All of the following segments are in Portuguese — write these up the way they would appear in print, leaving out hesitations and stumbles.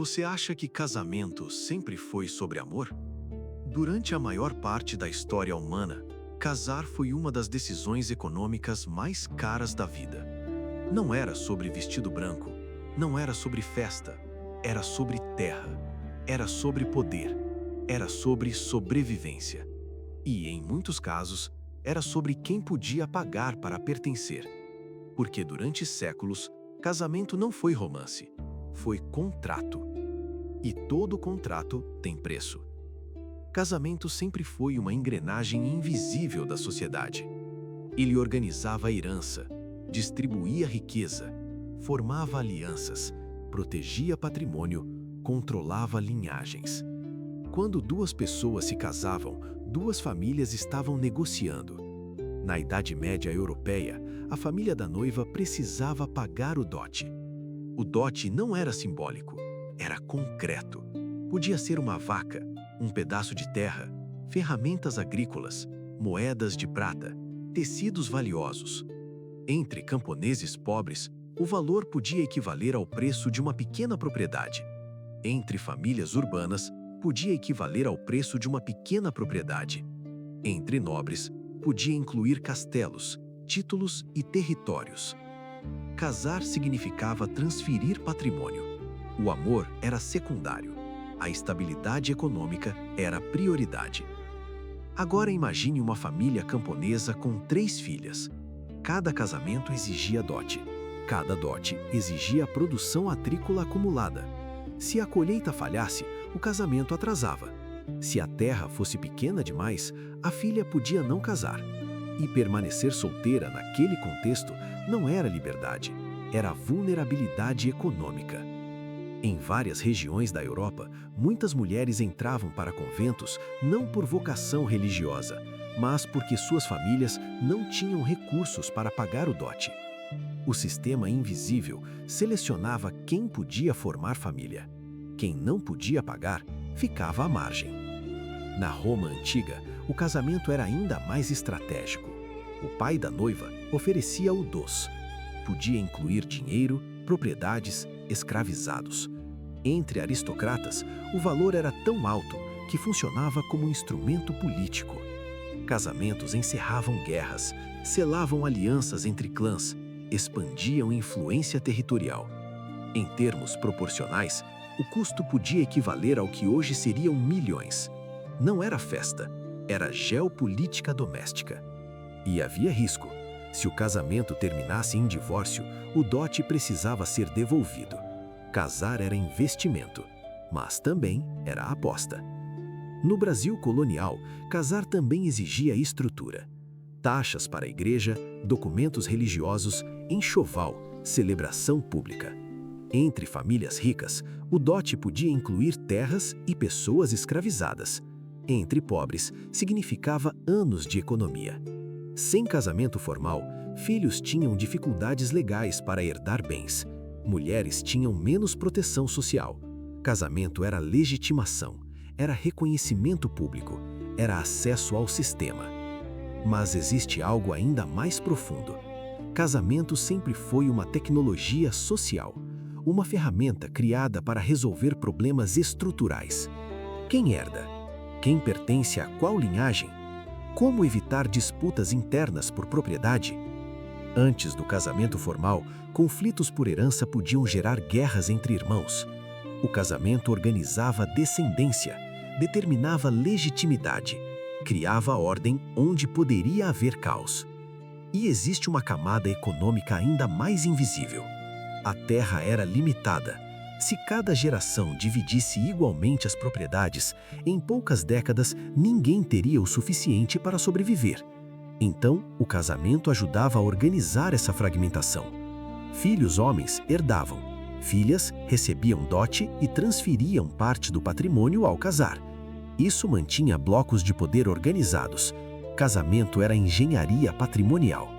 Você acha que casamento sempre foi sobre amor? Durante a maior parte da história humana, casar foi uma das decisões econômicas mais caras da vida. Não era sobre vestido branco, não era sobre festa, era sobre terra, era sobre poder, era sobre sobrevivência. E, em muitos casos, era sobre quem podia pagar para pertencer. Porque durante séculos, casamento não foi romance, foi contrato. E todo contrato tem preço. Casamento sempre foi uma engrenagem invisível da sociedade. Ele organizava a herança, distribuía riqueza, formava alianças, protegia patrimônio, controlava linhagens. Quando duas pessoas se casavam, duas famílias estavam negociando. Na Idade Média Europeia, a família da noiva precisava pagar o dote. O dote não era simbólico, era concreto. Podia ser uma vaca, um pedaço de terra, ferramentas agrícolas, moedas de prata, tecidos valiosos. Entre camponeses pobres, o valor podia equivaler ao preço de uma pequena propriedade. Entre famílias urbanas, podia equivaler ao preço de uma pequena propriedade. Entre nobres, podia incluir castelos, títulos e territórios. Casar significava transferir patrimônio. O amor era secundário. A estabilidade econômica era prioridade. Agora imagine uma família camponesa com 3 filhas. Cada casamento exigia dote. Cada dote exigia a produção agrícola acumulada. Se a colheita falhasse, o casamento atrasava. Se a terra fosse pequena demais, a filha podia não casar. E permanecer solteira naquele contexto não era liberdade, era vulnerabilidade econômica. Em várias regiões da Europa, muitas mulheres entravam para conventos não por vocação religiosa, mas porque suas famílias não tinham recursos para pagar o dote. O sistema invisível selecionava quem podia formar família. Quem não podia pagar, ficava à margem. Na Roma antiga, o casamento era ainda mais estratégico. O pai da noiva oferecia o dos. Podia incluir dinheiro, propriedades, escravizados. Entre aristocratas, o valor era tão alto que funcionava como instrumento político. Casamentos encerravam guerras, selavam alianças entre clãs, expandiam influência territorial. Em termos proporcionais, o custo podia equivaler ao que hoje seriam milhões. Não era festa, era geopolítica doméstica. E havia risco. Se o casamento terminasse em divórcio, o dote precisava ser devolvido. Casar era investimento, mas também era aposta. No Brasil colonial, casar também exigia estrutura. Taxas para a igreja, documentos religiosos, enxoval, celebração pública. Entre famílias ricas, o dote podia incluir terras e pessoas escravizadas. Entre pobres, significava anos de economia. Sem casamento formal, filhos tinham dificuldades legais para herdar bens. Mulheres tinham menos proteção social. Casamento era legitimação, era reconhecimento público, era acesso ao sistema. Mas existe algo ainda mais profundo. Casamento sempre foi uma tecnologia social, uma ferramenta criada para resolver problemas estruturais. Quem herda? Quem pertence a qual linhagem? Como evitar disputas internas por propriedade? Antes do casamento formal, conflitos por herança podiam gerar guerras entre irmãos. O casamento organizava a descendência, determinava legitimidade, criava ordem onde poderia haver caos. E existe uma camada econômica ainda mais invisível. A terra era limitada. Se cada geração dividisse igualmente as propriedades, em poucas décadas ninguém teria o suficiente para sobreviver. Então, o casamento ajudava a organizar essa fragmentação. Filhos homens herdavam, filhas recebiam dote e transferiam parte do patrimônio ao casar. Isso mantinha blocos de poder organizados. Casamento era engenharia patrimonial.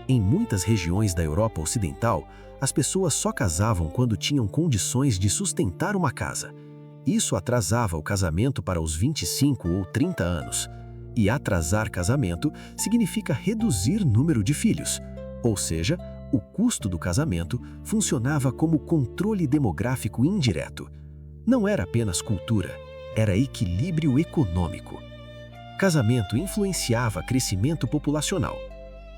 Em muitas regiões da Europa Ocidental, as pessoas só casavam quando tinham condições de sustentar uma casa. Isso atrasava o casamento para os 25 ou 30 anos. E atrasar casamento significa reduzir número de filhos. Ou seja, o custo do casamento funcionava como controle demográfico indireto. Não era apenas cultura, era equilíbrio econômico. Casamento influenciava crescimento populacional.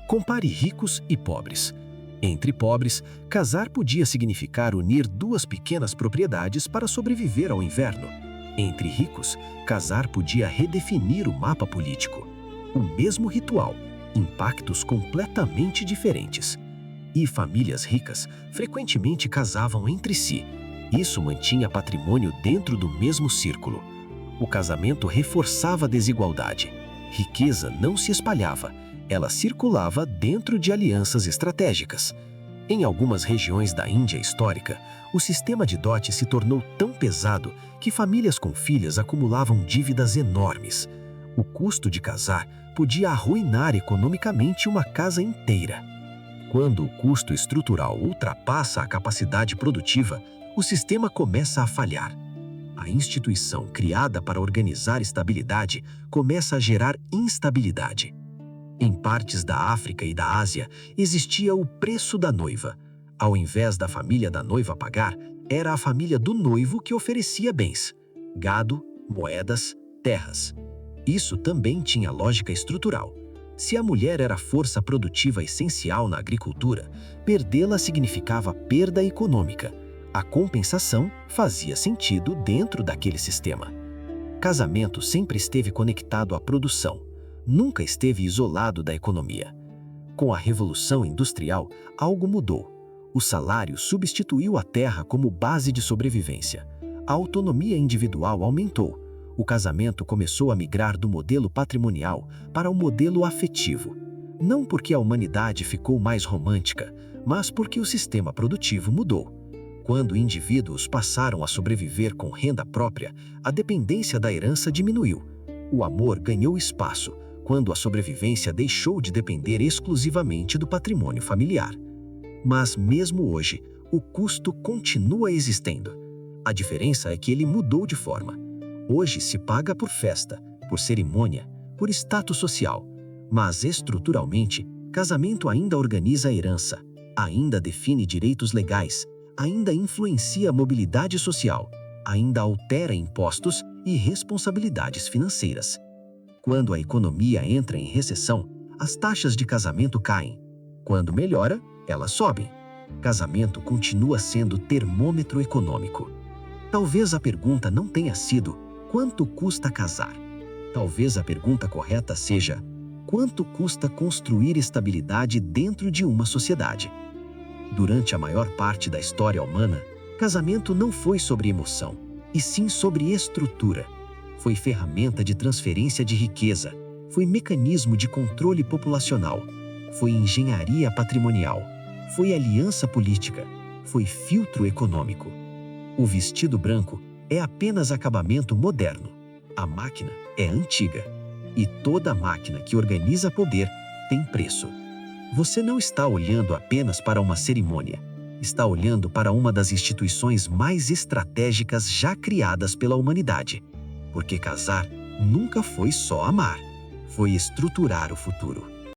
Compare ricos e pobres. Entre pobres, casar podia significar unir duas pequenas propriedades para sobreviver ao inverno. Entre ricos, casar podia redefinir o mapa político. O mesmo ritual, impactos completamente diferentes. E famílias ricas frequentemente casavam entre si. Isso mantinha patrimônio dentro do mesmo círculo. O casamento reforçava a desigualdade. Riqueza não se espalhava, ela circulava dentro de alianças estratégicas. Em algumas regiões da Índia histórica, o sistema de dote se tornou tão pesado que famílias com filhas acumulavam dívidas enormes. O custo de casar podia arruinar economicamente uma casa inteira. Quando o custo estrutural ultrapassa a capacidade produtiva, o sistema começa a falhar. A instituição criada para organizar estabilidade começa a gerar instabilidade. Em partes da África e da Ásia, existia o preço da noiva. Ao invés da família da noiva pagar, era a família do noivo que oferecia bens: gado, moedas, terras. Isso também tinha lógica estrutural. Se a mulher era força produtiva essencial na agricultura, perdê-la significava perda econômica. A compensação fazia sentido dentro daquele sistema. Casamento sempre esteve conectado à produção. Nunca esteve isolado da economia. Com a Revolução Industrial, algo mudou. O salário substituiu a terra como base de sobrevivência. A autonomia individual aumentou. O casamento começou a migrar do modelo patrimonial para o modelo afetivo. Não porque a humanidade ficou mais romântica, mas porque o sistema produtivo mudou. Quando indivíduos passaram a sobreviver com renda própria, a dependência da herança diminuiu. O amor ganhou espaço quando a sobrevivência deixou de depender exclusivamente do patrimônio familiar. Mas mesmo hoje, o custo continua existindo. A diferença é que ele mudou de forma. Hoje se paga por festa, por cerimônia, por status social. Mas estruturalmente, casamento ainda organiza a herança, ainda define direitos legais, ainda influencia a mobilidade social, ainda altera impostos e responsabilidades financeiras. Quando a economia entra em recessão, as taxas de casamento caem. Quando melhora, elas sobem. Casamento continua sendo termômetro econômico. Talvez a pergunta não tenha sido quanto custa casar. Talvez a pergunta correta seja quanto custa construir estabilidade dentro de uma sociedade. Durante a maior parte da história humana, casamento não foi sobre emoção, e sim sobre estrutura. Foi ferramenta de transferência de riqueza, foi mecanismo de controle populacional, foi engenharia patrimonial, foi aliança política, foi filtro econômico. O vestido branco é apenas acabamento moderno. A máquina é antiga. E toda máquina que organiza poder tem preço. Você não está olhando apenas para uma cerimônia. Está olhando para uma das instituições mais estratégicas já criadas pela humanidade. Porque casar nunca foi só amar, foi estruturar o futuro.